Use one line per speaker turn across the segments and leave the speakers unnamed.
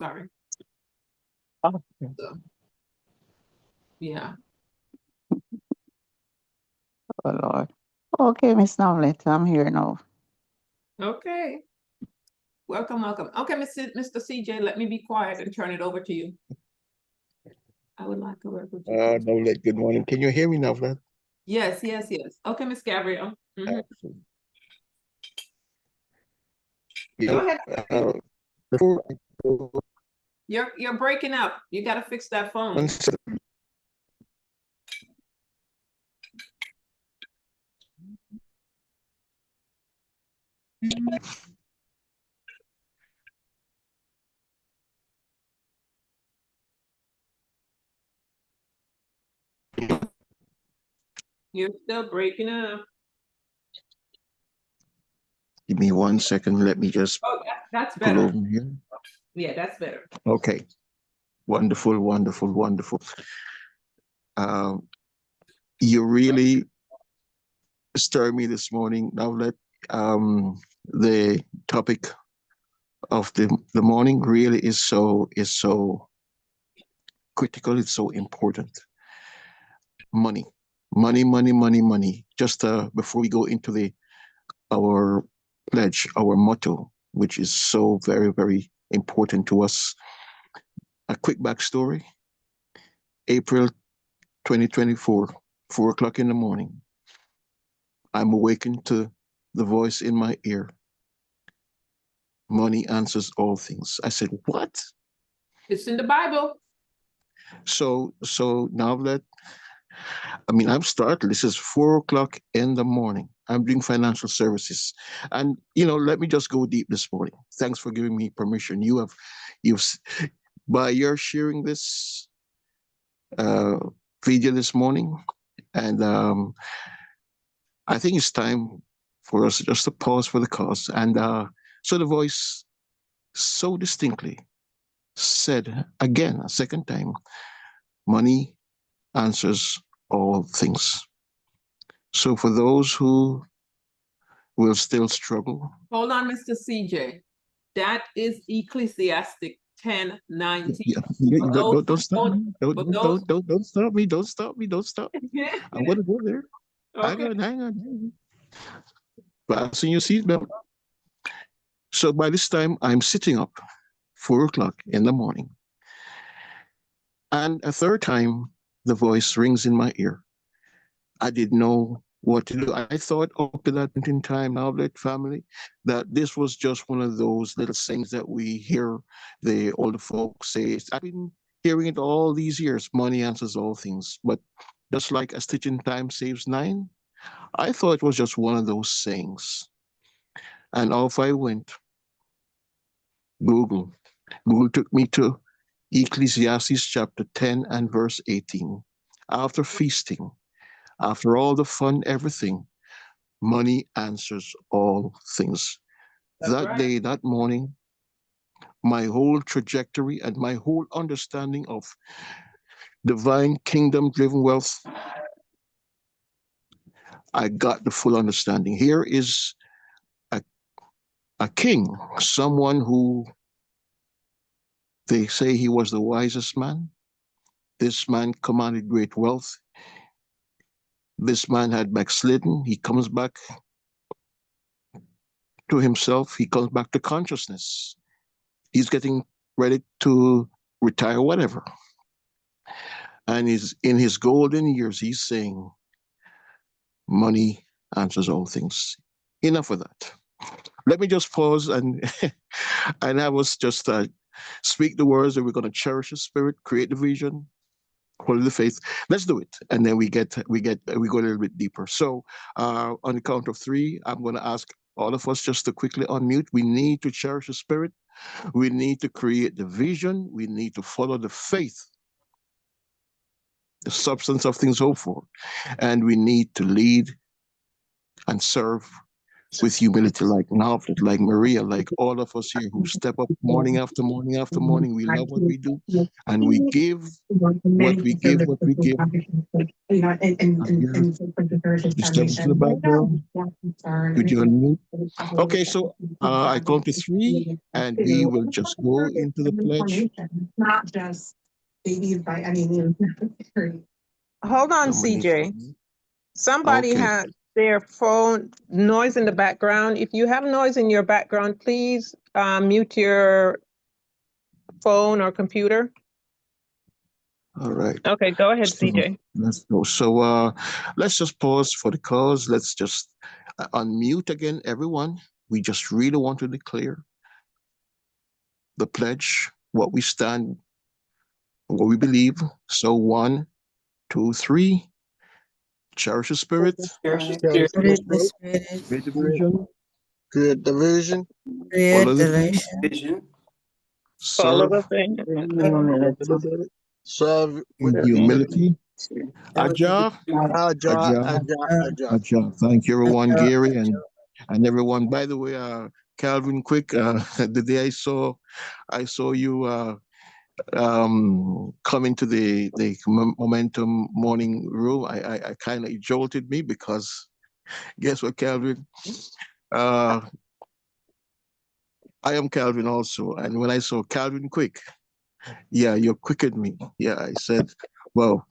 sorry.
Oh,
So, yeah.
oh Lord. Okay, Miss Novlet, I'm here now.
Okay. Welcome, welcome. Okay, Mr. CJ, let me be quiet and turn it over to you. I would like to work with you.
Novlet, good morning. Can you hear me, Novlet?
Yes, yes, yes. Okay, Miss Gabrielle.
Excellent.
Go
Yeah,
ahead.
before I go,
You're breaking up. You got to fix that phone.
one second.
You're still breaking up.
Give me 1 second. Let me just
Oh, that's
pull
better.
over here.
Yeah, that's better.
Okay. Wonderful, wonderful, wonderful. You really stir me this morning, Novlet. The topic of the morning really is so critical. It's so important. Money, money, money, money, money. Just before we go into our pledge, our motto, which is so very, very important to us. A quick backstory. April 2024, 4 o'clock in the morning. I'm awakened to the voice in my ear. Money answers all things. I said, what?
It's in the Bible.
So now that, I'm startled. This is 4 o'clock in the morning. I'm doing financial services. And, let me just go deep this morning. Thanks for giving me permission. You've, by your sharing this video this morning, and I think it's time for us just to pause for the cause. And so the voice so distinctly said again, a second time, money answers all things. So for those who will still struggle.
Hold on, Mr. CJ. That is Ecclesiastic 10:19.
Yeah, don't stop me. Don't stop me. Don't stop me. Don't stop me. I want to go there.
Okay.
Hang on. Fasten your seatbelt. So by this time, I'm sitting up, 4 o'clock in the morning. And a third time, the voice rings in my ear. I didn't know what to do. I thought up to that point in time, Outlet family, that this was just one of those little things that we hear the older folks say. I've been hearing it all these years. Money answers all things. But just like a stitch in time saves nine, I thought it was just one of those sayings. And off I went. Google took me to Ecclesiastes chapter 10 and verse 18. After feasting, after all the fun, everything, money answers all things.
That's
That
right.
day, that morning, my whole trajectory and my whole understanding of divine kingdom driven wealth, I got the full understanding. Here is a king, someone who they say he was the wisest man. This man commanded great wealth. This man had backslidden. He comes back to himself. He comes back to consciousness. He's getting ready to retire, whatever. And he's in his golden years, he's saying, money answers all things. Enough of that. Let me just pause and and I was just speak the words that we're going to cherish the spirit, create the vision, hold the faith. Let's do it, and then we go a little bit deeper. So on the count of three, I'm going to ask all of us just to quickly unmute. We need to cherish the spirit. We need to create the vision. We need to follow the faith, the substance of things hoped for, and we need to lead and serve with humility, like Novlet, like Maria, like all of us here who step up morning after morning after morning. We love what we do, and we give what we give, what we give. Disturbance in the background. Could you unmute? Okay, so I count to three, and we will just go into the pledge.
Not just babies by any means necessary.
Hold on,
Somebody needs
CJ.
to-
Somebody
Okay.
has their phone noise in the background. If you have noise in your background, please mute your phone or computer.
All right.
Okay, go ahead,
So,
CJ.
let's go. So let's just pause for the cause. Let's just unmute again, everyone. We just really want to declare the pledge, what we stand, what we believe. So 1, 2, 3. Cherish the spirit,
Create the vision,
Create the vision,
follow the
vision,
Follow
serve
the thing.
serve with
in humility. Aja,
Aja,
Aja,
Aja.
Aja. Thank you, everyone, Gary, and everyone. By the way, Calvin, quick. The day I saw you come into the momentum morning room. I kind of jolted me because guess what, Calvin? I am Calvin also, and when I saw Calvin quick, yeah, you're quicker than me. Yeah, I said, well,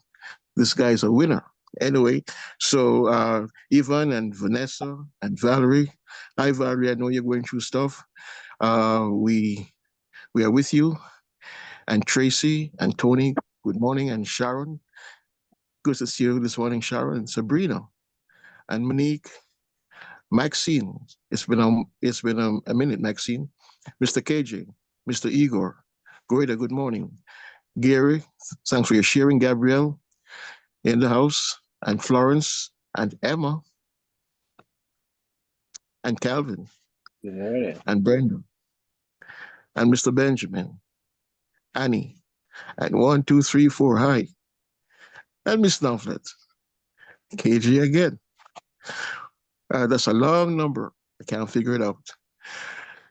this guy's a winner. Anyway, so Ivan and Vanessa and Valerie. Hi, Valerie. I know you're going through stuff. We are with you. And Tracy and Tony. Good morning. And Sharon. Good to see you this morning, Sharon. And Sabrina and Monique. Maxine. It's been a minute, Maxine. Mr. KJ. Mr. Igor. Goida, good morning. Gary, thanks for your sharing. Gabrielle in the house, and Florence, and Emma, and Calvin,
good morning.
and Brenda, and Mr. Benjamin, Annie, and 1, 2, 3, 4, hi, and Miss Knopflet, KG again. That's a long number. I can't figure it out.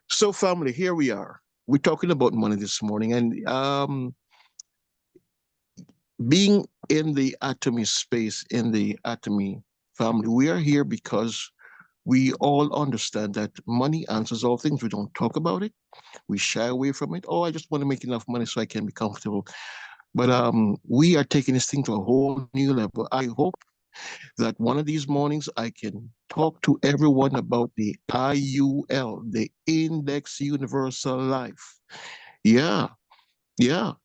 So, family, here we are. We're talking about money this morning, and being in the Atomy space, in the Atomy family, we are here because we all understand that money answers all things. We don't talk about it. We shy away from it. Oh, I just want to make enough money so I can be comfortable. But we are taking this thing to a whole new level. I hope that one of these mornings I can talk to everyone about the IUL, the Index Universal Life. Yeah,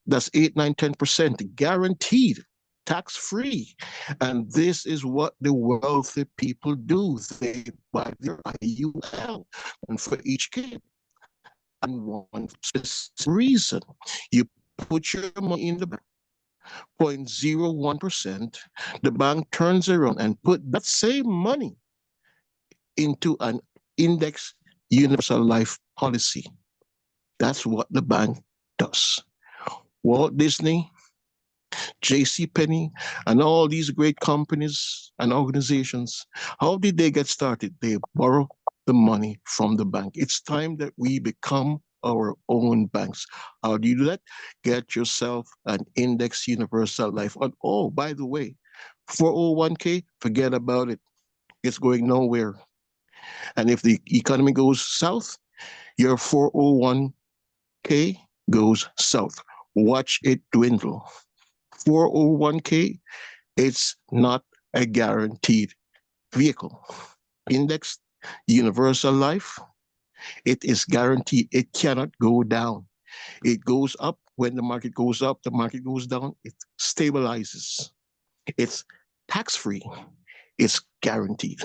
that's 8, 9, 10% guaranteed, tax-free. And this is what the wealthy people do. They buy their IUL, and for each kid. And one specific reason. You put your money in the bank, 0.01%, the bank turns around and put that same money into an index universal life policy. That's what the bank does. Walt Disney, J.C. Penney, and all these great companies and organizations, how did they get started? They borrow the money from the bank. It's time that we become our own banks. How do you do that? Get yourself an index universal life. And oh, by the way, 401k, forget about it. It's going nowhere. And if the economy goes south, your 401k goes south. Watch it dwindle. 401k, it's not a guaranteed vehicle. Indexed universal life, it is guaranteed. It cannot go down. It goes up when the market goes up, the market goes down, it stabilizes. It's tax-free. It's guaranteed.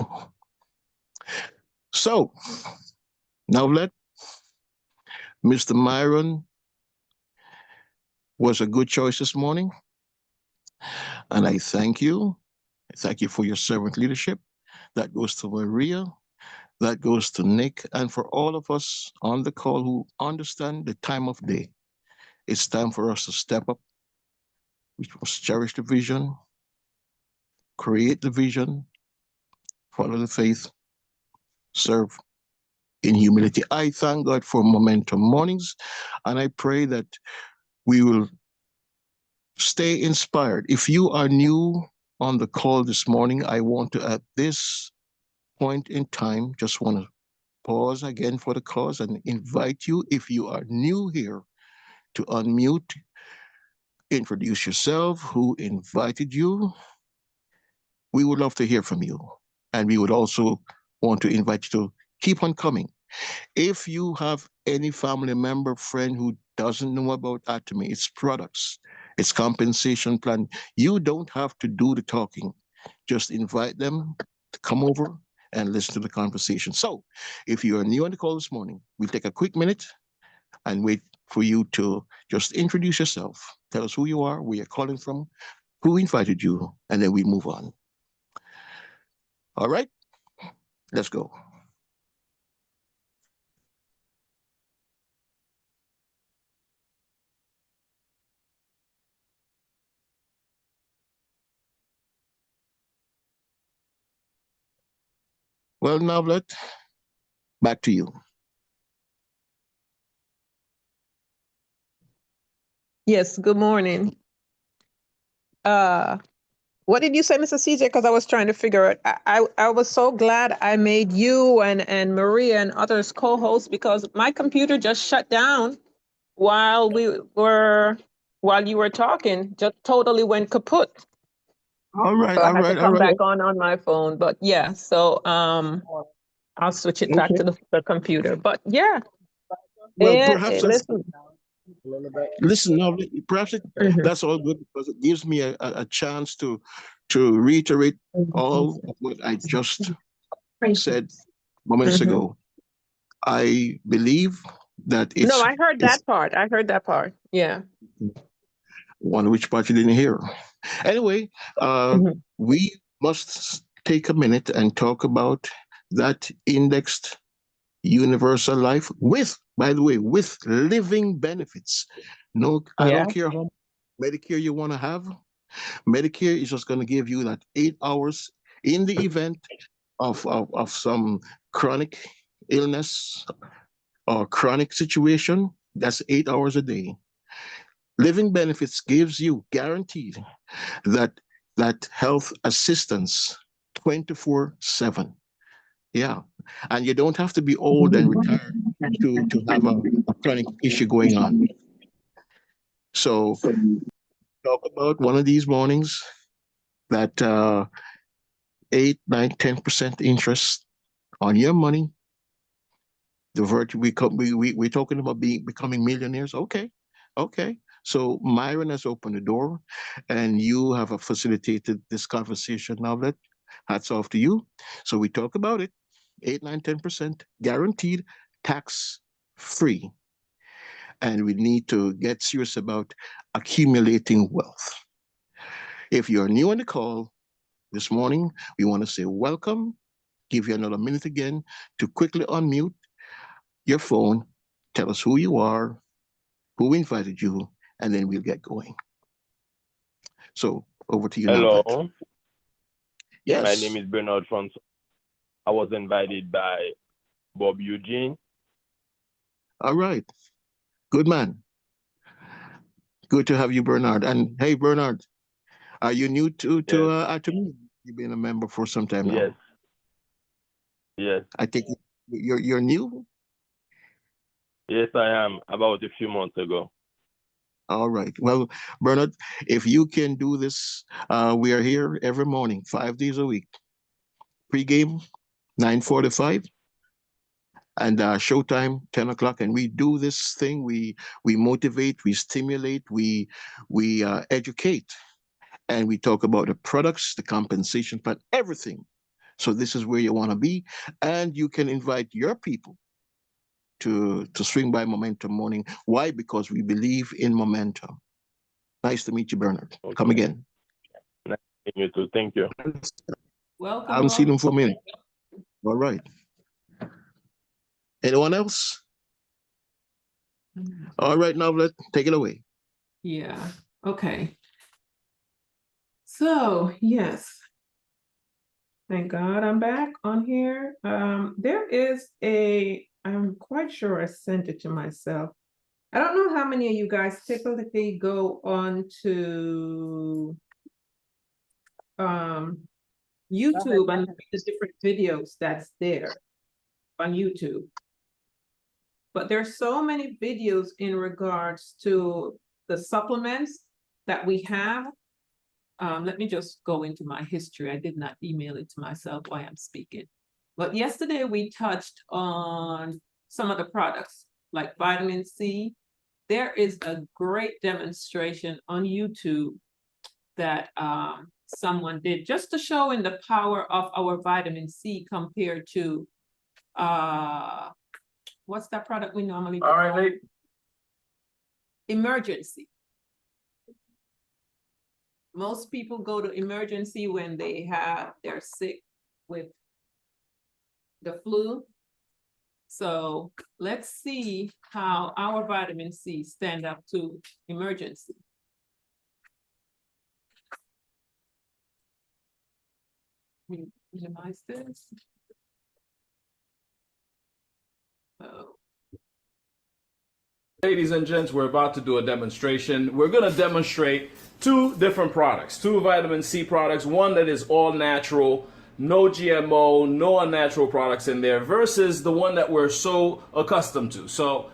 So now let Mr. Myron was a good choice this morning. And I thank you. I thank you for your servant leadership. That goes to Maria. That goes to Nick. And for all of us on the call who understand the time of day, it's time for us to step up. We must cherish the vision, create the vision, follow the faith, serve in humility. I thank God for Momentum Mornings, and I pray that we will stay inspired. If you are new on the call this morning, I want to, at this point in time, just want to pause again for the cause and invite you, if you are new here, to unmute, introduce yourself, who invited you. We would love to hear from you. And we would also want to invite you to keep on coming. If you have any family member, friend who doesn't know about Atomy, its products, its compensation plan, you don't have to do the talking. Just invite them to come over and listen to the conversation. So if you are new on the call this morning, we'll take a quick minute and wait for you to just introduce yourself. Tell us who you are, where you're calling from, who invited you, and then we move on. All right, let's go. Well, Navlet, back to you.
Yes, good morning. What did you say, Mr. CJ? Because I was trying to figure it. I was so glad I made you and Maria and others co-hosts, because my computer just shut down while you were talking. Just totally went kaput.
All right,
So I
all
had to
right, all
come
right.
back on my phone. But yeah, so I'll switch it back
Okay.
to the computer. But yeah,
Well, perhaps that's,
listen.
listen, Navlet, perhaps
Mhm.
that's all good because it gives me a chance to reiterate all of what I just said moments
Mhm.
ago. I believe that
No, I heard
it's
that part. I heard that part. Yeah.
one which part you didn't hear. Anyway,
Mhm.
we must take a minute and talk about that indexed universal life with, by the way, with living benefits. No, I
Yeah.
don't care how Medicare you want to have. Medicare is just going to give you that 8 hours in the event of some chronic illness or chronic situation. That's 8 hours a day. Living benefits gives you guaranteed that health assistance 24/7. Yeah. And you don't have to be old and retired to have a chronic issue going on. So talk about one of these mornings that 8, 9, 10% interest on your money. The virtue we're talking about becoming millionaires. Okay. Okay. So Myron has opened the door and you have facilitated this conversation now. Hats off to you. So we talk about it. 8, 9, 10% guaranteed, tax free. And we need to get serious about accumulating wealth. If you're new on the call this morning, we want to say welcome, give you another minute again to quickly unmute your phone, tell us who you are, who invited you, and then we'll get going. So over to you now.
Hello,
Yes.
my name is Bernard Francois. I was invited by Bob Eugene.
All right. Good man. Good to have you, Bernard. And hey, Bernard, are you new to
Yes.
Atomy? You've been a member for some time now.
Yes. Yes.
I think you're new.
Yes, I am. About a few months ago.
All right. Well, Bernard, if you can do this, we are here every morning, 5 days a week. Pre-game, 9:45, and showtime, 10 o'clock. And we do this thing. We motivate, we stimulate, we educate, and we talk about the products, the compensation plan, everything. So this is where you want to be, and you can invite your people to swing by Momentum Morning. Why? Because we believe in momentum. Nice to meet you, Bernard.
Okay.
Come again.
Nice to meet you too. Thank you.
Welcome.
I haven't seen him for a minute. All right. Anyone else? All right, now take it away.
Yeah, okay. So, yes. Thank God I'm back on here. There is I'm quite sure I sent it to myself. I don't know how many of you guys typically go on to YouTube and look at the different videos that's there on YouTube. But there's so many videos in regards to the supplements that we have. Let me just go into my history. I did not email it to myself while I'm speaking. But yesterday we touched on some of the products like vitamin C. There is a great demonstration on YouTube that someone did just to show in the power of our vitamin C compared to what's that product we normally
All right, late.
Emergency. Most people go to emergency when they're sick with the flu. So let's see how our vitamin C stand up to emergency. Minimize this. Oh.
Ladies and gents, we're about to do a demonstration. We're going to demonstrate two different products, two vitamin C products, one that is all natural, no GMO, no unnatural products in there, versus the one that we're so accustomed to. So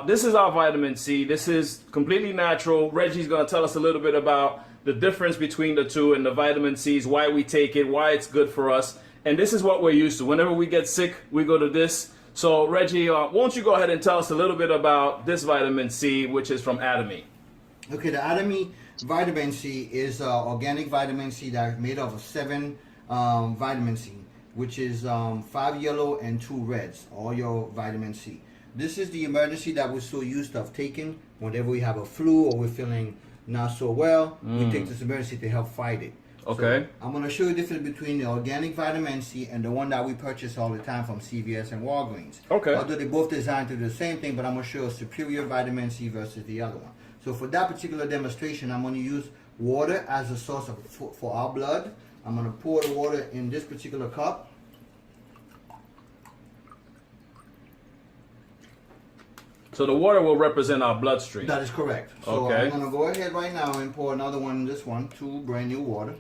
this is our vitamin C. This is completely natural. Reggie's going to tell us a little bit about the difference between the two and the vitamin C's, why we take it, why it's good for us. And this is what we're used to. Whenever we get sick, we go to this. So Reggie, won't you go ahead and tell us a little bit about this vitamin C, which is from Atomy?
Okay, the Atomy vitamin C is organic vitamin C that's made of 7 vitamin C, which is 5 yellow and 2 reds, all your vitamin C. This is the emergency that we're so used to taking whenever we have a flu or we're feeling not so well. We take this emergency to help fight it.
Okay.
So I'm going to show you the difference between the organic vitamin C and the one that we purchase all the time from CVS and Walgreens.
Okay.
Although they're both designed to do the same thing, but I'm going to show you a superior vitamin C versus the other one. So for that particular demonstration, I'm going to use water as a source of for our blood. I'm going to pour the water in this particular cup.
So the water will represent our bloodstream.
That is correct. So
Okay.
I'm going to go ahead right now and pour another one in this one, 2 brand new water.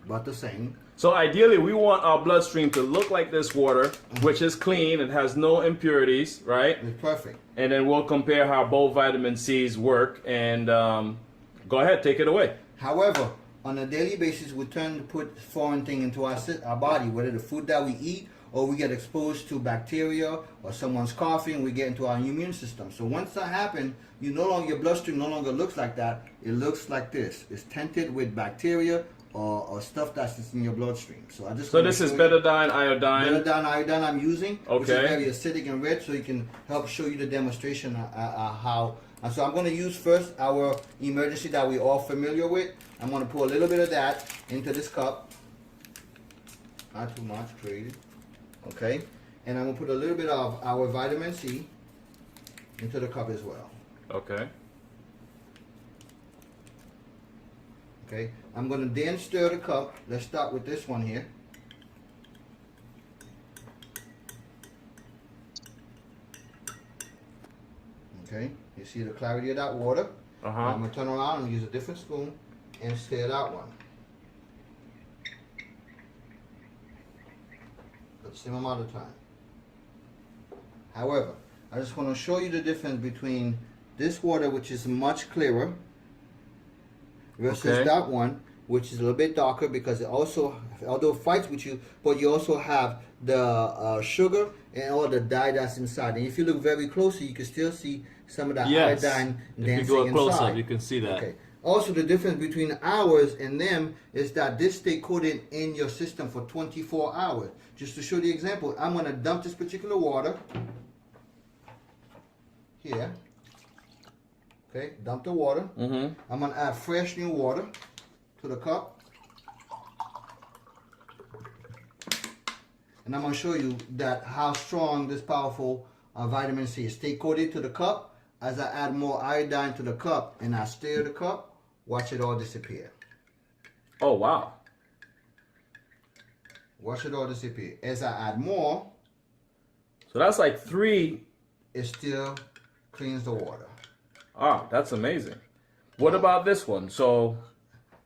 About the same.
So ideally, we want our bloodstream to look like this water, which is clean. It has no impurities, right?
It's perfect.
And then we'll compare how both vitamin C's work. And go ahead, take it away.
However, on a daily basis, we tend to put foreign thing into our body, whether the food that we eat or we get exposed to bacteria or someone's coughing, we get into our immune system. So once that happens, your bloodstream no longer looks like that. It looks like this. It's tainted with bacteria or stuff that's in your bloodstream. So
this is betadine, iodine.
Betadine, iodine I'm using, which is
Okay.
very acidic and red, so you can help show you the demonstration how. And so I'm going to use first our emergency that we're all familiar with. I'm going to pour a little bit of that into this cup. Not too much, crazy. Okay. And I'm going to put a little bit of our vitamin C into the cup as well.
Okay.
Okay. I'm going to then stir the cup. Let's start with this one here. Okay. You see the clarity of that water? I'm going to turn around and use a different spoon and stir that one. The same amount of time. However, I just want to show you the difference between this water, which is much clearer, versus that one, which is a little bit darker, because it also, although it fights with you, but you also have the sugar and all the dye that's inside. And if you look very closely, you can still see some of that iodine dancing
If you go
inside.
close up, you can see that.
Okay. Also, the difference between ours and them is that this stay coated in your system for 24 hours. Just to show the example, I'm going to dump this particular water here. Okay, dump the water. I'm going to add fresh new water to the cup. And I'm going to show you that how strong this powerful vitamin C is. Stay coated to the cup. As I add more iodine to the cup and I stir the cup, watch it all disappear.
Oh, wow.
Wash it all disappear. As I add more,
So that's like 3.
it still cleans the water.
Ah, that's amazing. What about this one? So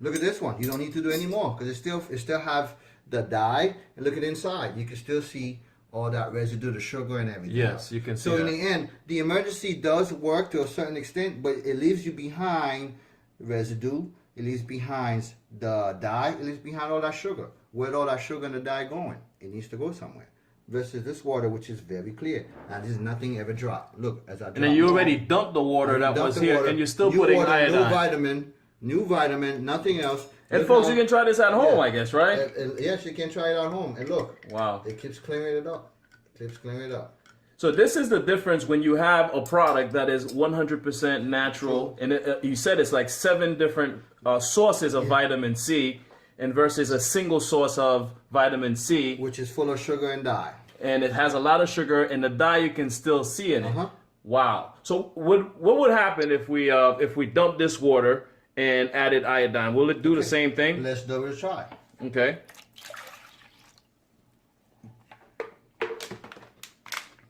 Look at this one. You don't need to do any more because it still have the dye. And look at inside. You can still see all that residue, the sugar and everything.
yes, you can see
So in
that.
the end, the emergency does work to a certain extent, but it leaves you behind residue. It leaves behind the dye. It leaves behind all that sugar. Where'd all that sugar and the dye going? It needs to go somewhere. Versus this water, which is very clear. And there's nothing ever dropped. Look, as I drop
And then you
more,
already dumped the water that
dump
was
the
here,
water,
and you're still
new
putting
water,
iodine.
new vitamin, nothing else.
And
Look
folks,
now.
you can try this at home,
Yeah.
I guess, right?
Yes, you can try it at home. And look,
Wow.
it keeps clearing it up. Keeps clearing it up.
So this is the difference when you have a product that is 100% natural, and you said it's like 7 different sources of vitamin C, and versus a single source of vitamin C,
Which is full of sugar and dye.
and it has a lot of sugar, and the dye you can still see in it.
Uh-huh.
Wow. So what would happen if we dump this water and added iodine? Will it do the same thing?
Let's double try.
Okay.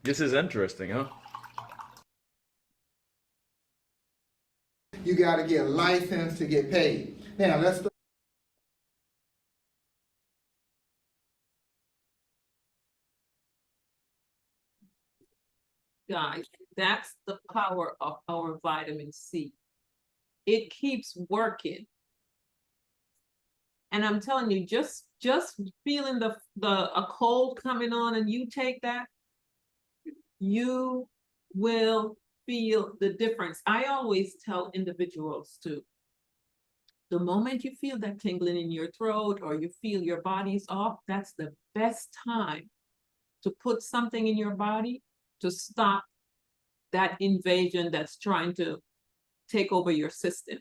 This is interesting, huh?
You got to get licensed to get paid. Now let's.
Guys, that's the power of our vitamin C. It keeps working. And I'm telling you, just feeling a cold coming on and you take that, you will feel the difference. I always tell individuals to, the moment you feel that tingling in your throat or you feel your body's off, that's the best time to put something in your body to stop that invasion that's trying to take over your system.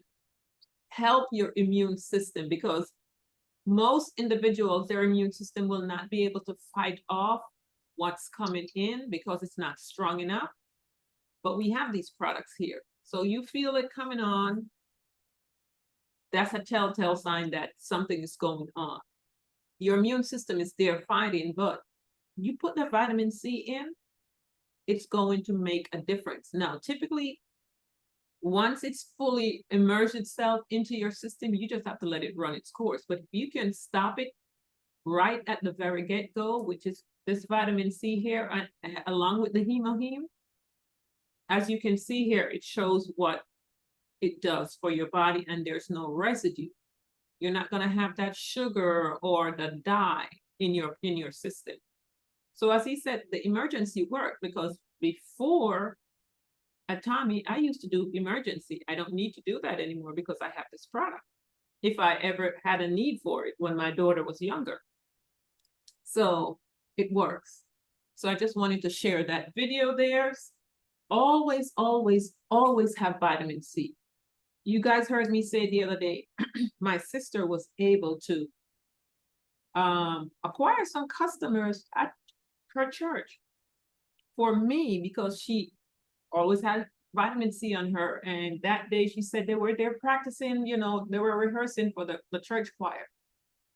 Help your immune system, because most individuals, their immune system will not be able to fight off what's coming in because it's not strong enough. But we have these products here. So you feel it coming on, that's a telltale sign that something is going on. Your immune system is there fighting, but you put the vitamin C in, it's going to make a difference. Now, typically, once it's fully immersed itself into your system, you just have to let it run its course. But if you can stop it right at the very get-go, which is this vitamin C here, along with the hemoheme, as you can see here, it shows what it does for your body, and there's no residue. You're not going to have that sugar or the dye in your system. So as he said, the emergency worked, because before Atomy, I used to do emergency. I don't need to do that anymore because I have this product, if I ever had a need for it when my daughter was younger. So it works. So I just wanted to share that video there. Always, always, always have vitamin C. You guys heard me say the other day, my sister was able to acquire some customers at her church for me, because she always had vitamin C on her. And that day she said they were there practicing, they were rehearsing for the church choir.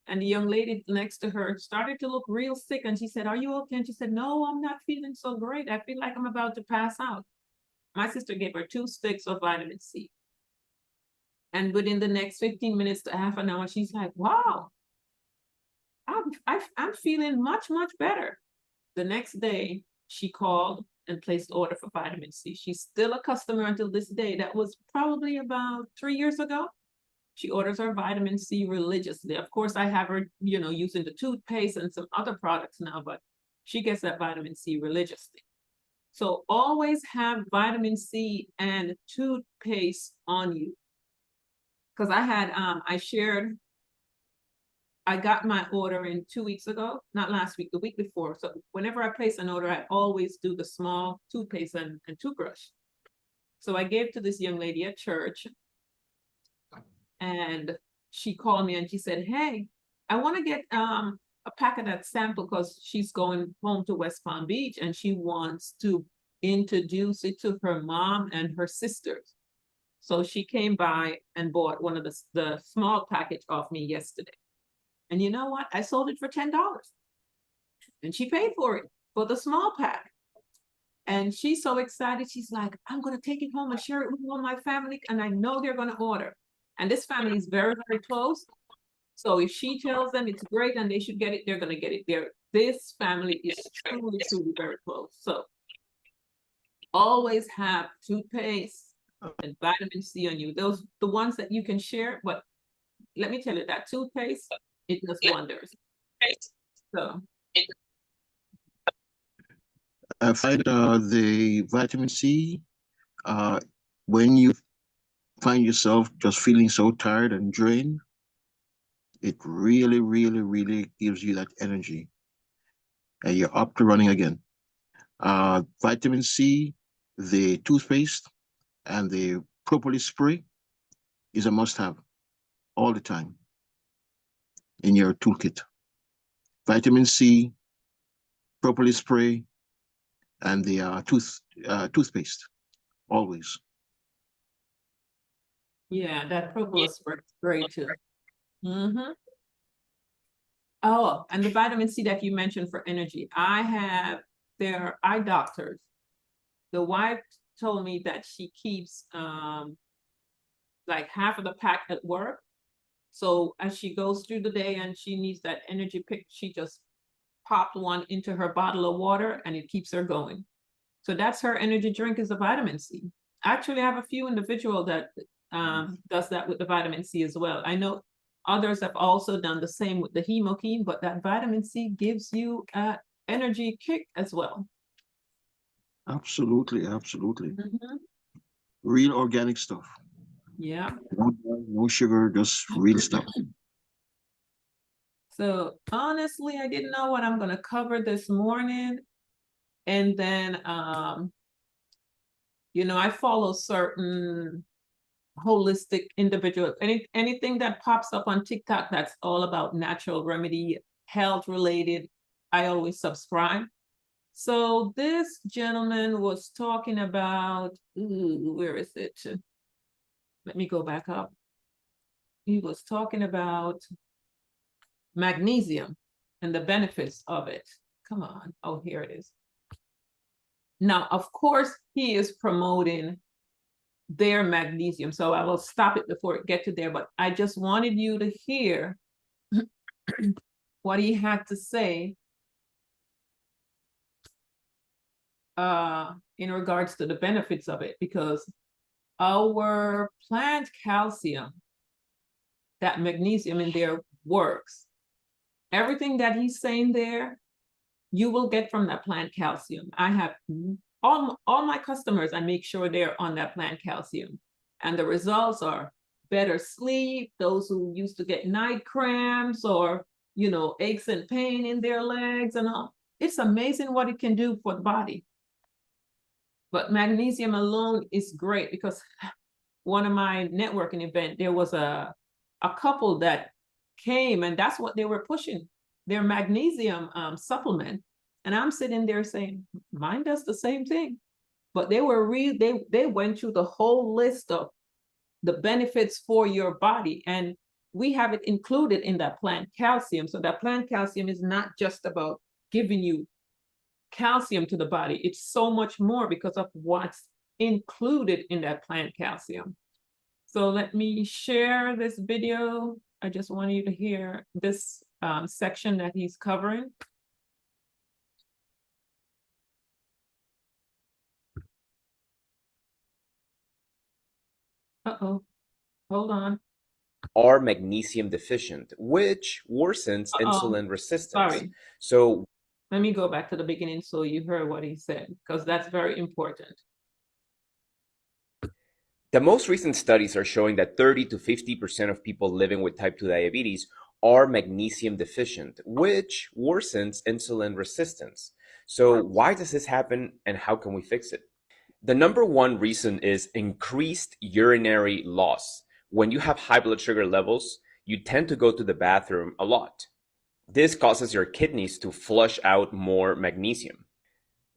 And the young lady next to her started to look real sick. And she said, "Are you okay?" And she said, "No, I'm not feeling so great. I feel like I'm about to pass out." My sister gave her 2 sticks of vitamin C. And within the next 15 minutes to half an hour, she's like, "Wow, I'm feeling much, much better." The next day, she called and placed order for vitamin C. She's still a customer until this day. That was probably about 3 years ago. She orders her vitamin C religiously. Of course, I have her, using the toothpaste and some other products now, but she gets that vitamin C religiously. So always have vitamin C and toothpaste on you. Because I got my order in 2 weeks ago, not last week, the week before. So whenever I place an order, I always do the small toothpaste and toothbrush. So I gave to this young lady at church, and she called me and she said, "Hey, I want to get a pack of that sample because she's going home to West Palm Beach and she wants to introduce it to her mom and her sisters." So she came by and bought one of the small package off me yesterday. And you know what? I sold it for $10. And she paid for it for the small pack. And she's so excited. She's like, I'm going to take it home and share it with all my family. And I know they're going to order. And this family is very, very close. So if she tells them it's great and they should get it, they're going to get it there. This family is truly, truly very close. So always have toothpaste and vitamin C on you. Those, the ones that you can share. But let me tell you, that toothpaste, it does wonders. So
I find the vitamin C, when you find yourself just feeling so tired and drained, it really, really, really gives you that energy. And you're up to running again. Vitamin C, the toothpaste, and the propolis spray is a must-have all the time in your toolkit. Vitamin C, propolis spray, and the toothpaste, always.
yeah, that propolis spray is great too. Mm-hmm. Oh, and the vitamin C that you mentioned for energy. I have their eye doctors. The wife told me that she keeps like half of the pack at work. So as she goes through the day and she needs that energy pick, she just popped one into her bottle of water and it keeps her going. So that's her energy drink, is the vitamin C. Actually, I have a few individual that does that with the vitamin C as well. I know others have also done the same with the hemokine, but that vitamin C gives you an energy kick as well.
Absolutely, absolutely.
Mhm.
Real organic stuff.
Yeah.
No sugar, just real stuff.
So honestly, I didn't know what I'm going to cover this morning. And then, you know, I follow certain holistic individuals. Anything that pops up on TikTok that's all about natural remedy, health related, I always subscribe. So this gentleman was talking about, where is it? Let me go back up. He was talking about magnesium and the benefits of it. Come on. Oh, here it is. Now, of course, he is promoting their magnesium. So I will stop it before it get to there, but I just wanted you to hear what he had to say in regards to the benefits of it, because our plant calcium, that magnesium in there works. Everything that he's saying there, you will get from that plant calcium. I have all my customers, I make sure they're on that plant calcium. And the results are better sleep, those who used to get night cramps or, you know, aches and pain in their legs and all. It's amazing what it can do for the body. But magnesium alone is great, because one of my networking event, there was a couple that came and that's what they were pushing, their magnesium supplement. And I'm sitting there saying, mine does the same thing. But they were they went through the whole list of the benefits for your body. And we have it included in that plant calcium. So that plant calcium is not just about giving you calcium to the body. It's so much more because of what's included in that plant calcium. So let me share this video. I just want you to hear this section that he's covering. Uh-oh, hold on.
Are magnesium deficient, which worsens insulin resistance.
Sorry.
So
let me go back to the beginning so you heard what he said, because that's very important.
The most recent studies are showing that 30 to 50% of people living with type 2 diabetes are magnesium deficient, which worsens insulin resistance. So why does this happen and how can we fix it? The number one reason is increased urinary loss. When you have high blood sugar levels, you tend to go to the bathroom a lot. This causes your kidneys to flush out more magnesium.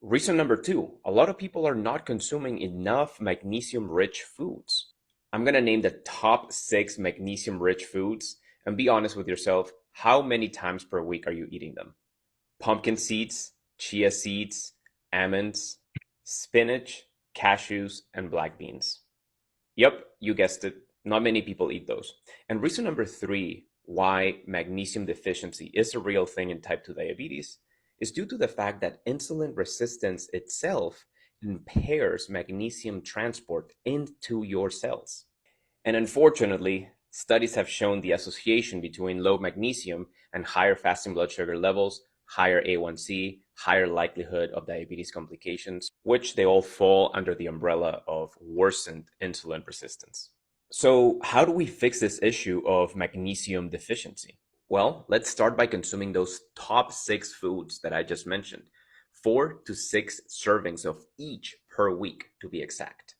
Reason number two, a lot of people are not consuming enough magnesium-rich foods. I'm going to name the top 6 magnesium-rich foods, and be honest with yourself, How many times per week are you eating them? Pumpkin seeds, chia seeds, almonds, spinach, cashews, and black beans. Yep, you guessed it. Not many people eat those. And reason number 3 why magnesium deficiency is a real thing in type 2 diabetes is due to the fact that insulin resistance itself impairs magnesium transport into your cells. And unfortunately, studies have shown the association between low magnesium and higher fasting blood sugar levels, higher A1C, higher likelihood of diabetes complications, which they all fall under the umbrella of worsened insulin resistance. So, how do we fix this issue of magnesium deficiency? Well, let's start by consuming those top 6 foods that I just mentioned, 4 to 6 servings of each per week to be exact.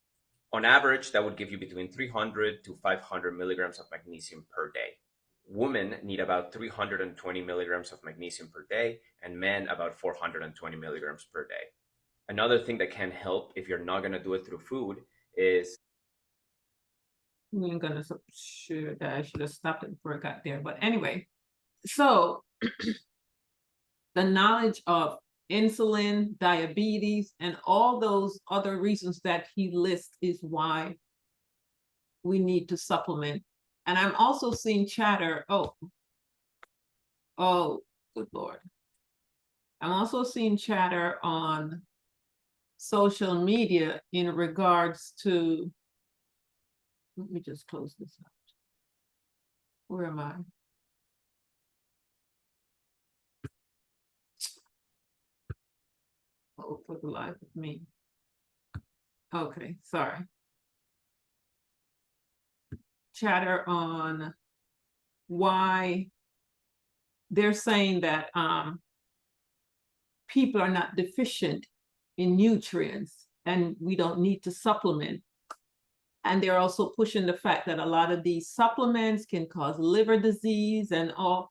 On average, that would give you between 300 to 500 milligrams of magnesium per day. Women need about 320 milligrams of magnesium per day, and men about 420 milligrams per day. Another thing that can help if you're not going to do it through food is
I'm gonna sure that I should have stopped it before I got there. But anyway, so the knowledge of insulin, diabetes, and all those other reasons that he lists is why we need to supplement. And I'm also seeing chatter. Oh, good Lord. I'm also seeing chatter on social media in regards to, let me just close this out. Where am I? Oh, for the life of me. Okay, sorry. Chatter on why they're saying that people are not deficient in nutrients and we don't need to supplement. And they're also pushing the fact that a lot of these supplements can cause liver disease and all.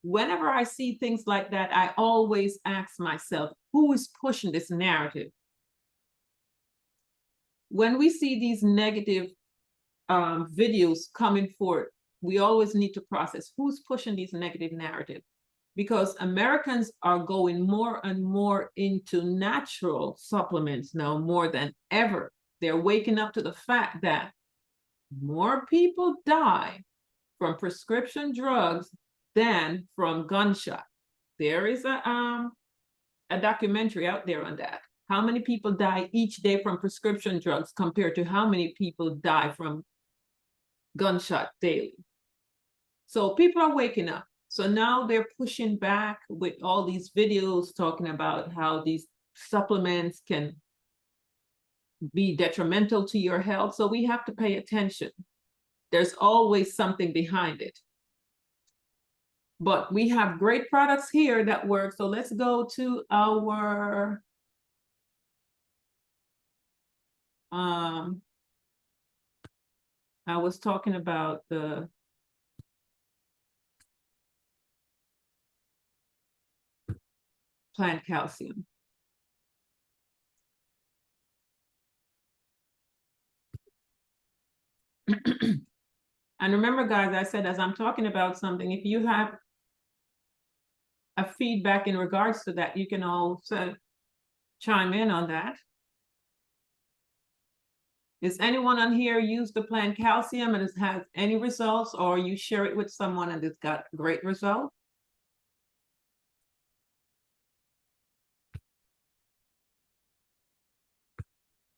Whenever I see things like that, I always ask myself, who is pushing this narrative? When we see these negative videos coming forth, we always need to process who's pushing these negative narratives, because Americans are going more and more into natural supplements now more than ever. They're waking up to the fact that more people die from prescription drugs than from gunshot. There is a documentary out there on that. How many people die each day from prescription drugs compared to how many people die from gunshot daily? So people are waking up. So now they're pushing back with all these videos talking about how these supplements can be detrimental to your health. So we have to pay attention. There's always something behind it. But we have great products here that work. So let's go to our I was talking about the plant calcium. And remember, guys, I said, as I'm talking about something, if you have a feedback in regards to that, you can also chime in on that. Is anyone on here use the plant calcium and has any results, or you share it with someone and it's got great results?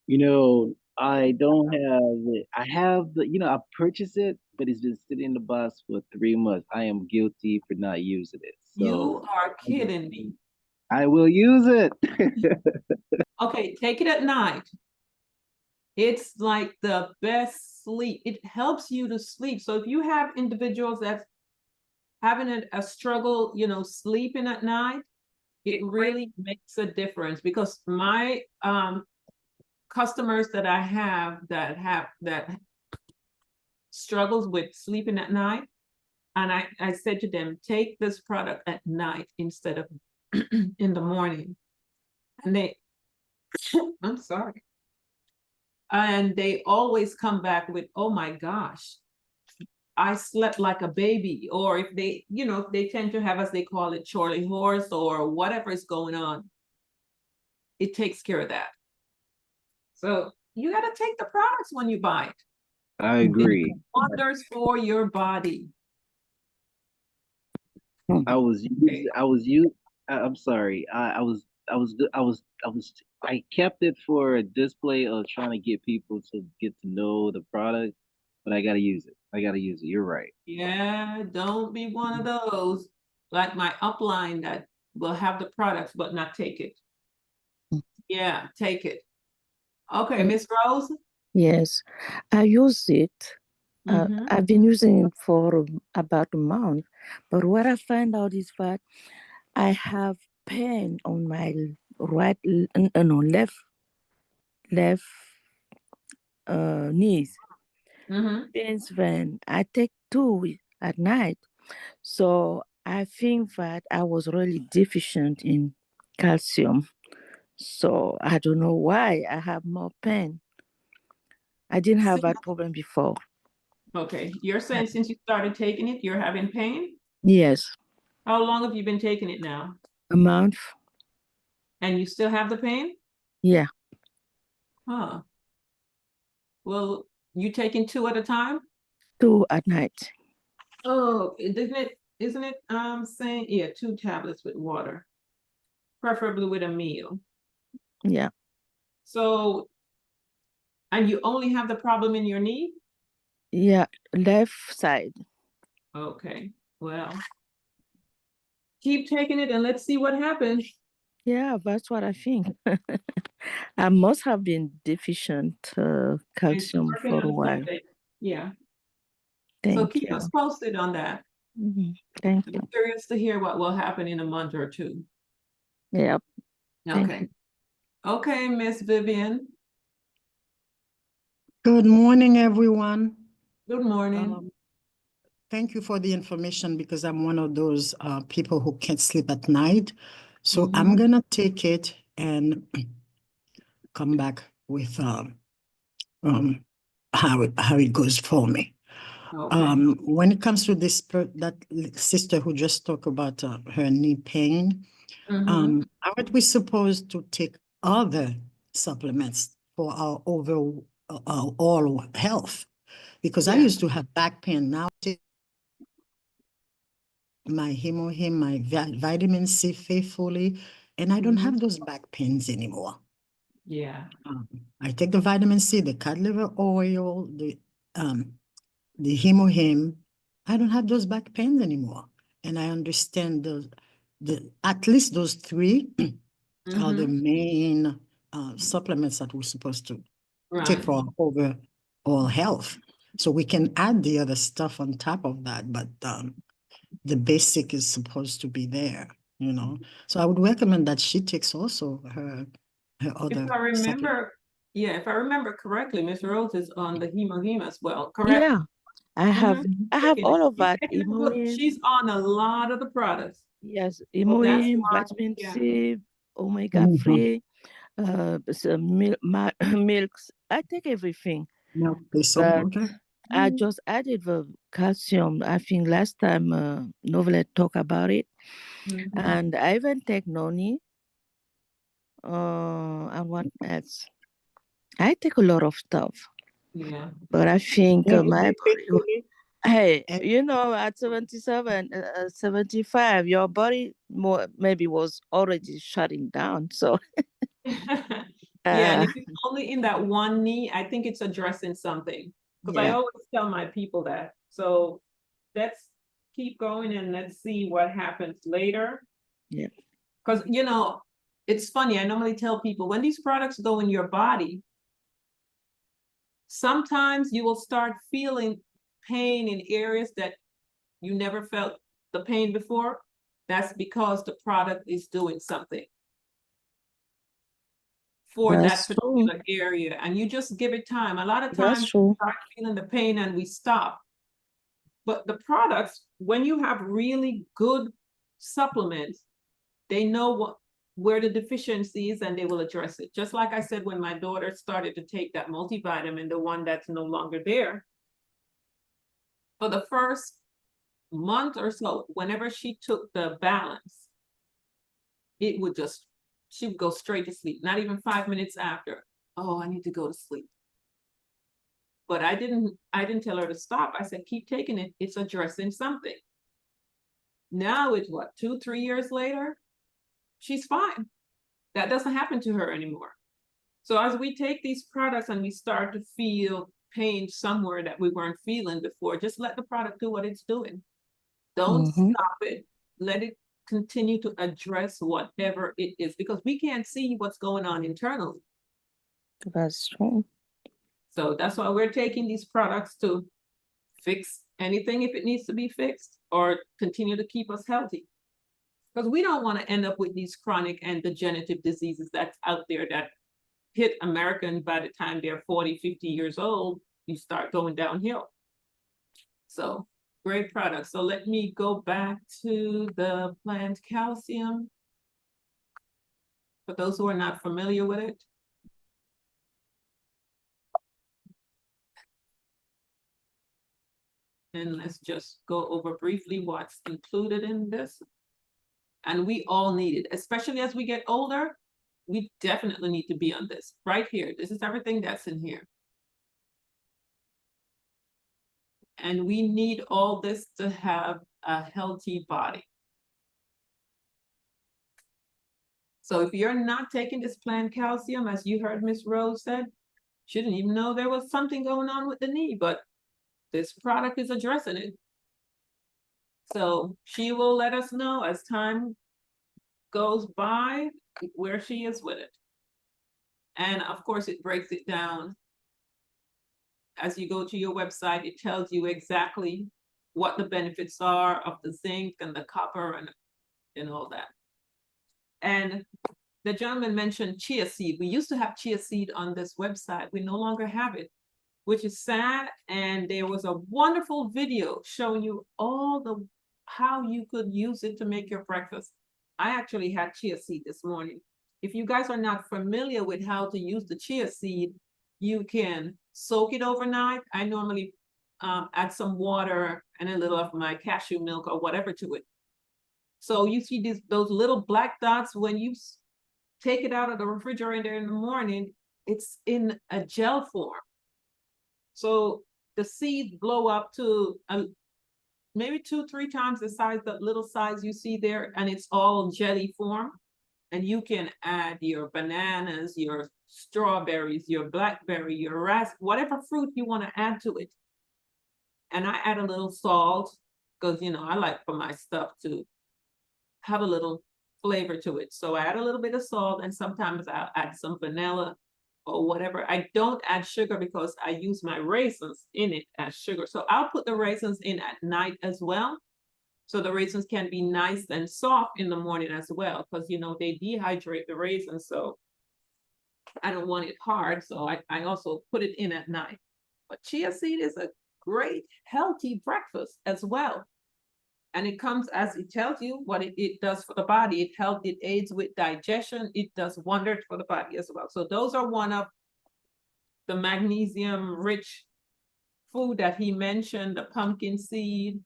You know, I don't have it. I have I purchased it, but it's been sitting in the box for 3 months. I am guilty for not using it.
You are kidding me.
I will use it.
Okay, take it at night. It's like the best sleep. It helps you to sleep. So if you have individuals that's having a struggle, sleeping at night, it really makes a difference, because my customers that I have that struggles with sleeping at night, and I said to them, take this product at night instead of in the morning. And they, I'm sorry. And they always come back with, oh my gosh, I slept like a baby, or if they, you know, if they tend to have, as they call it, Charlie horse or whatever is going on, it takes care of that. So you got to take the products when you buy it.
I
It
agree.
wonders for your body.
I was
Okay.
I'm sorry. I kept it for a display of trying to get people to get to know the product, but I gotta use it. I gotta use it. You're right.
Yeah, don't be one of those like my upline that will have the products but not take it. Yeah, take it. Okay, Miss Rose.
Yes, I use it.
Mm-hmm.
I've been using it for about a month, but what I find out is that I have pain on my left knees.
Mm-hmm.
Pains when I take two at night. So I think that I was really deficient in calcium. So I don't know why I have more pain. I didn't have that problem before.
Okay, you're saying since you started taking it, you're having pain?
Yes,
How long have you been taking it now?
a month.
And you still have the pain?
Yeah,
Huh. Well, you taking two at a time?
two at night.
Oh, isn't it saying, yeah, 2 tablets with water, preferably with a meal.
Yeah,
So, and you only have the problem in your knee?
yeah, left side.
Okay, well, keep taking it and let's see what happens.
Yeah, that's what I think. I must have been deficient
It's
calcium
working
for a
on
while.
something. Yeah. So
Thank
keep
you.
us posted on that.
Thank
I'm
you.
curious to hear what will happen in a month or two.
Yep. Thank
Okay.
you.
Okay, Miss Vivian.
Good morning, everyone.
Good morning.
Thank you for the information because I'm one of those people who can't sleep at night. So I'm gonna take it and come back with how it goes for me.
Okay.
When it comes to that sister who just talked about her knee pain, aren't we supposed to take other supplements for our overall all health? Because I
Yeah.
used to have back pain. Now I take my my vitamin C faithfully, and I don't have those back pains anymore.
Yeah.
I take the vitamin C, the cod liver oil, the hemohim. I don't have those back pains anymore. And I understand the at least those three are the main supplements that we're supposed to take
Right.
for our overall health. So we can add the other stuff on top of that, but the basic is supposed to be there, you know. So I would recommend that she takes also her
If
other
I
supplement.
remember, yeah, if I remember correctly, Miss Rose is on the hemohema as well, correct?
Yeah, I have
Taking it.
all of
She's
that.
taking it good.
Hemoin,
She's on a lot of the products.
yes,
So that's
hemoin,
why,
vitamin
yeah.
C, omega-3, some milks. I take everything.
Milk,
But
okay.
I just added the calcium. I think last time Novelet talked about it. And I even take noni. And what else? I take a lot of stuff.
Yeah.
But I think my body, hey,
And
you know, at 77, 75, your body more maybe was already shutting down. So
Yeah, and if it's only in that one knee, I think it's addressing something. Because I
yeah,
always tell my people that. So let's keep going and let's see what happens later.
yeah.
Because, you know, it's funny. I normally tell people when these products go in your body, sometimes you will start feeling pain in areas that you never felt the pain before. That's because the product is doing something for that
That's true.
particular area, and you just give it time. A lot of
That's
times we
true.
start feeling the pain and we stop. But the products, when you have really good supplements, they know where the deficiency is and they will address it. Just like I said, when my daughter started to take that multivitamin, the one that's no longer there, for the first month or so, whenever she took the balance, it would just, she would go straight to sleep, not even 5 minutes after. Oh, I need to go to sleep. But I didn't tell her to stop. I said, keep taking it. It's addressing something. Now it's what, 2-3 years later? She's fine. That doesn't happen to her anymore. So as we take these products and we start to feel pain somewhere that we weren't feeling before, just let the product do what it's doing. Don't stop it. Let it continue to address whatever it is, because we can't see what's going on internally.
That's true.
So that's why we're taking these products to fix anything if it needs to be fixed, or continue to keep us healthy. Because we don't want to end up with these chronic and degenerative diseases that's out there that hit Americans by the time they're 40, 50 years old, you start going downhill. So great product. So let me go back to the plant calcium. For those who are not familiar with it. And let's just go over briefly what's included in this. And we all need it, especially as we get older. We definitely need to be on this right here. This is everything that's in here. And we need all this to have a healthy body. So if you're not taking this plant calcium, as you heard Miss Rose said, she didn't even know there was something going on with the knee, but this product is addressing it. So she will let us know as time goes by where she is with it. And of course, it breaks it down. As you go to your website, it tells you exactly what the benefits are of the zinc and the copper and all that. And the gentleman mentioned chia seed. We used to have chia seed on this website. We no longer have it, which is sad. And there was a wonderful video showing you all how you could use it to make your breakfast. I actually had chia seed this morning. If you guys are not familiar with how to use the chia seed, you can soak it overnight. I normally add some water and a little of my cashew milk or whatever to it. So you see those little black dots when you take it out of the refrigerator in the morning, it's in a gel form. So the seeds blow up to maybe 2-3 times the size, the little size you see there, and it's all jelly form. And you can add your bananas, your strawberries, your blackberry, your raspberry, whatever fruit you want to add to it. And I add a little salt because, you know, I like for my stuff to have a little flavor to it. So I add a little bit of salt, and sometimes I'll add some vanilla or whatever. I don't add sugar because I use my raisins in it as sugar. So I'll put the raisins in at night as well. So the raisins can be nice and soft in the morning as well, because, you know, they dehydrate the raisins. So I don't want it hard. So I also put it in at night. But chia seed is a great, healthy breakfast as well. And it comes as it tells you what it does for the body. It aids with digestion. It does wonders for the body as well. So those are one of the magnesium-rich food that he mentioned, the pumpkin seed,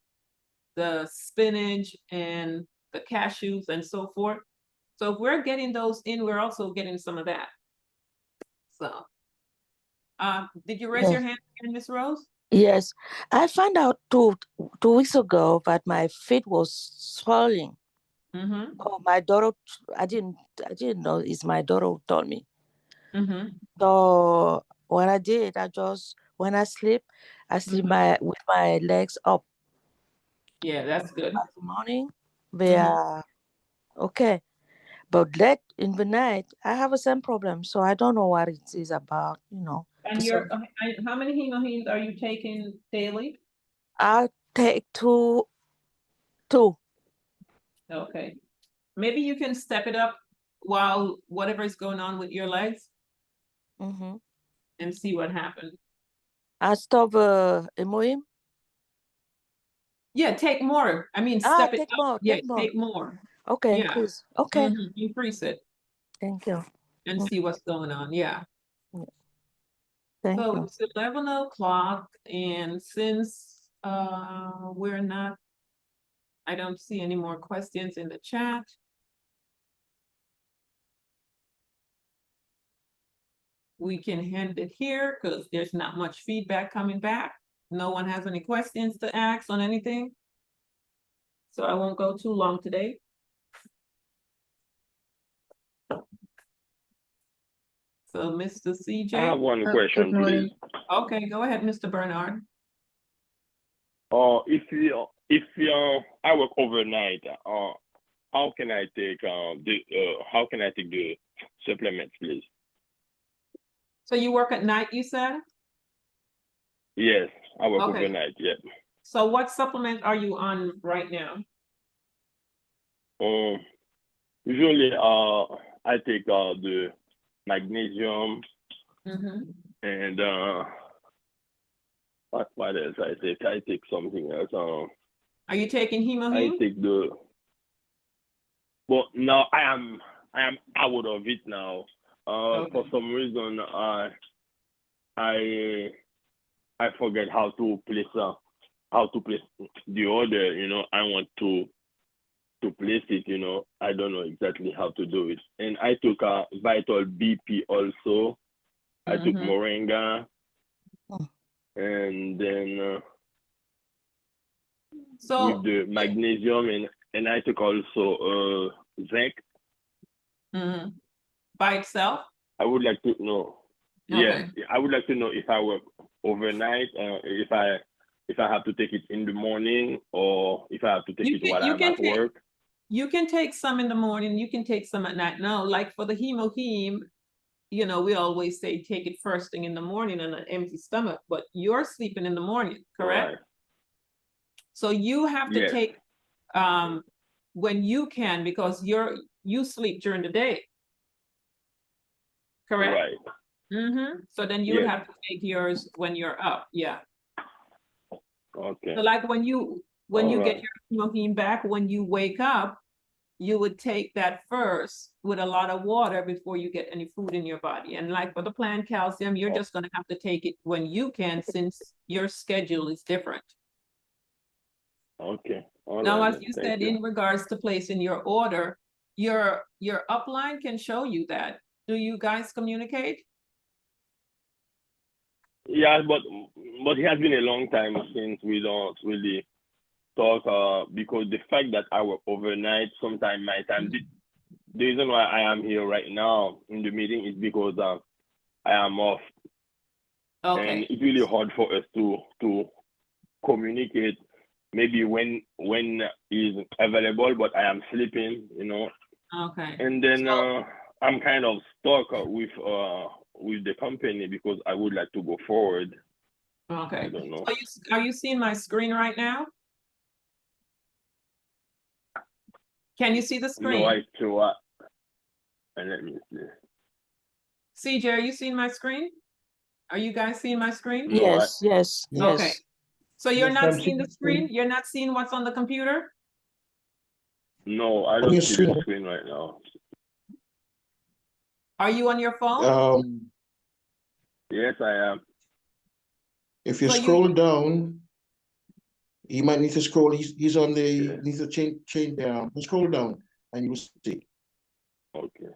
the spinach, and the cashews, and so forth. So if we're getting those in, we're also getting some of that. So, did you raise your hand again, Miss Rose?
Yes, I found out 2 weeks ago that my feet was swelling.
Mm-hmm.
Oh, my daughter, I didn't know. It's my daughter who told me.
Mm-hmm.
So what I did, when I sleep with my legs up.
Yeah, that's good.
In the morning, they are okay. But in the night, I have the same problem. So I don't know what it is about, you know.
And how many hemohins are you taking daily?
I take two.
Okay. Maybe you can step it up while whatever is going on with your legs and see what happens.
I stop Emoim.
Yeah, take more. I mean, step it up.
More.
Yeah, take more.
Okay,
Yeah.
increase. Okay.
Increase it.
Thank you.
And see what's going on. Yeah.
Thank
So
you.
it's 11 o'clock, and since We're not, I don't see any more questions in the chat. We can end it here because there's not much feedback coming back. No one has any questions to ask on anything. So I won't go too long today. So Mr. CJ.
I have one question, please.
Okay, go ahead, Mr. Bernard.
If I work overnight, how can I take the supplements, please?
So you work at night, you said?
Yes, I work
Okay.
overnight. Yeah.
So what supplement are you on right now?
Usually, I take the magnesium and what else I take? I take something else.
Are you taking
I
hemoheme?
take the. But now I am out of it now. For some reason, I forget how to place the order. You know, I want to place it. You know, I don't know exactly how to do it. And I took a Vital BP also. I took Moringa, and then with the magnesium, and I took also zinc.
By itself?
I would like to know.
Okay.
Yeah, I would like to know if I work overnight, if I have to take it in the morning, or if I have to take it while I'm at work.
You can take some in the morning, you can take some at night. No, like for the hemoheme, you know, we always say take it first thing in the morning on an empty stomach, but you're sleeping in the morning, correct?
Right.
So you have to
Yes.
take when you can, because you sleep during the day. Correct?
Right.
So then you would
Yes.
have to take yours when you're up. Yeah.
Okay.
So like when you get your hemoglobin back, when you wake up, you would take that first with a lot of water before you get any food in your body. And like for the plant calcium, you're just going to have to take it when you can, since your schedule is different.
Okay. All
Now,
right,
as
then.
you
Thank
said,
you.
in regards to placing your order, your upline can show you that. Do you guys communicate?
Yeah, but it has been a long time since we don't really talk, because the fact that I work overnight, sometimes my time, the reason why I am here right now in the meeting is because I am off.
Okay.
And it's really hard for us to communicate maybe when is available, but I am sleeping, you know.
Okay.
And then I'm kind of stuck with the company because I would like to go forward.
Okay.
I don't know.
Are you seeing my screen right now? Can you see the screen?
No, I try. And let me see.
CJ, are you seeing my screen? Are you guys seeing my screen?
No,
Yes.
Okay. So you're
Yes,
not
I'm
seeing
seeing
the
the screen.
screen? You're not seeing what's on the computer?
No, I
On
don't
your
see the
screen.
screen right now.
Are you on your phone?
Yes, I am.
If you
So
scroll down, you might need to scroll. He's on the needs to change down. Scroll down, and you'll see.
Okay.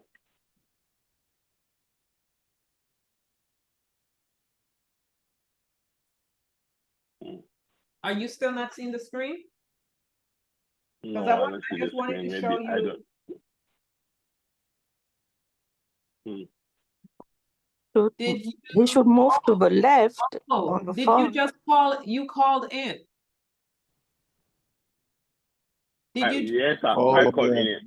Are you still not seeing the screen?
No,
I
I don't see the
just wanted
screen.
to
Maybe
show
I
you.
don't.
So
Did you?
he should move to the left
Oh,
on the
did
phone.
you just call? You called in. Did you?
Yes, I called in.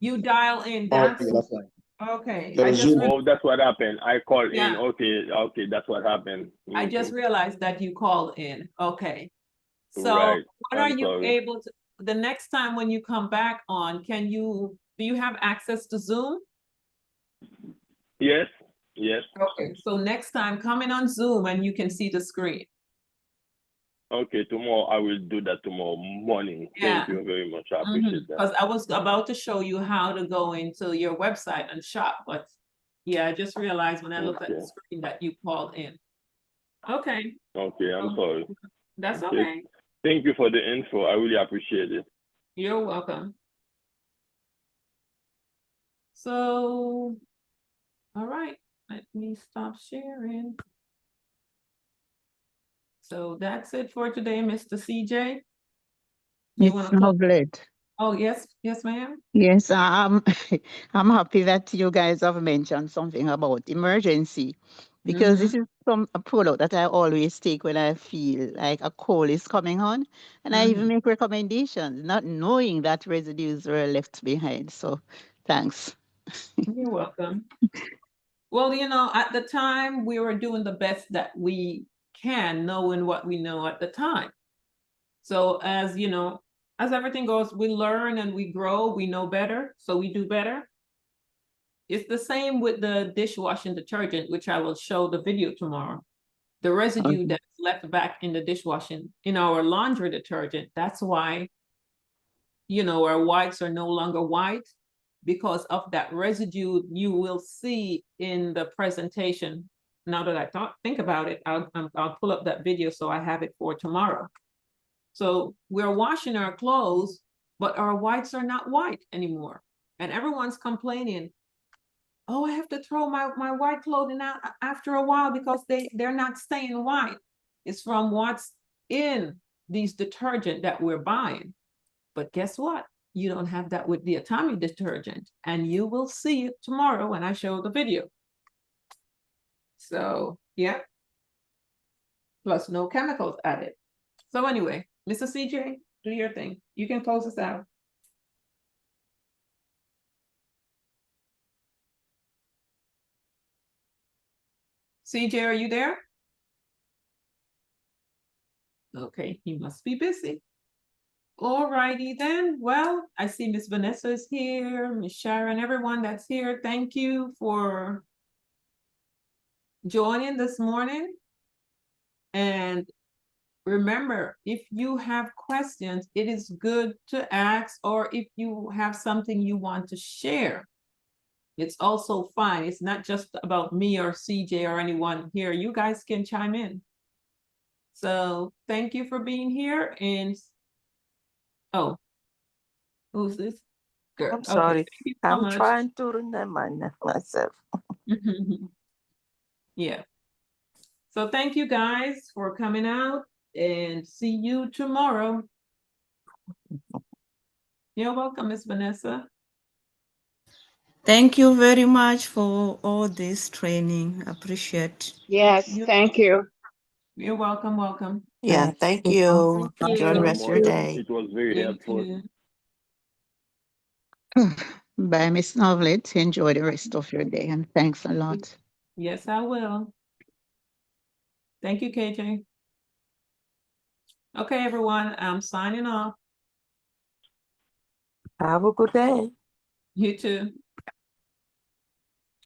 You dial in.
Oh,
That's
yeah, that's right.
okay.
Gotta
I just
zoom.
Oh, that's what happened. I called in.
Yeah.
Okay, that's what happened.
I just realized that you called in. Okay. So
Right.
when are
I'm
you
sorry.
able to, the next time when you come back on, do you have access to Zoom?
Yes.
Okay, so next time come in on Zoom and you can see the screen.
Okay, tomorrow I will do that tomorrow morning.
Yeah.
Thank you very much. I appreciate that.
Because I was about to show you how to go into your website and shop, but yeah, I just realized when I looked at the screen that you called in. Okay.
Okay, I'm sorry.
That's
Okay.
okay.
Thank you for the info. I really appreciate it.
You're welcome. So, all right, let me stop sharing. So that's it for today, Mr. CJ. You
It's
want to close?
lovely.
Oh, yes, ma'am.
Yes, I'm happy that you guys have mentioned something about emergency because this is a product that I always take when I feel like a cold is coming on, and I even make recommendations, not knowing that residues were left behind. So, thanks.
You're welcome. Well, at the time, we were doing the best that we can, knowing what we know at the time. So as as everything goes, we learn and we grow, we know better, so we do better. It's the same with the dishwashing detergent, which I will show the video tomorrow. The residue that's left back in the dishwashing, in our laundry detergent, that's why, our whites are no longer white, because of that residue. You will see in the presentation. Now that I think about it, I'll pull up that video so I have it for tomorrow. So we're washing our clothes, but our whites are not white anymore. And everyone's complaining, oh, I have to throw my white clothing out after a while because they're not staying white. It's from what's in these detergent that we're buying. But guess what? You don't have that with the Atomy detergent, and you will see it tomorrow when I show the video. So yeah, plus no chemicals added. So anyway, Mr. CJ, do your thing. You can close us out. CJ, are you there? Okay, he must be busy. All righty then. Well, I see Miss Vanessa is here, Miss Sharon, everyone that's here. Thank you for joining this morning. And remember, if you have questions, it is good to ask, or if you have something you want to share, it's also fine. It's not just about me or CJ or anyone here. You guys can chime in. So thank you for being here. And oh, who's this girl?
I'm sorry.
Okay, thank you so
I'm
much.
trying to remember myself.
Yeah. So thank you guys for coming out, and see you tomorrow. You're welcome, Miss Vanessa.
Thank you very much for all this training. Appreciate.
Yes, thank you.
You're welcome. Welcome.
Yeah, thank you.
Thank
Enjoy the
you.
rest of your day.
It was very
You
helpful.
too.
Bye, Miss Novlet. Enjoy the rest of your day, and thanks a lot.
Yes, I will. Thank you, KJ. Okay, everyone, I'm signing off.
Have a good day.
You too.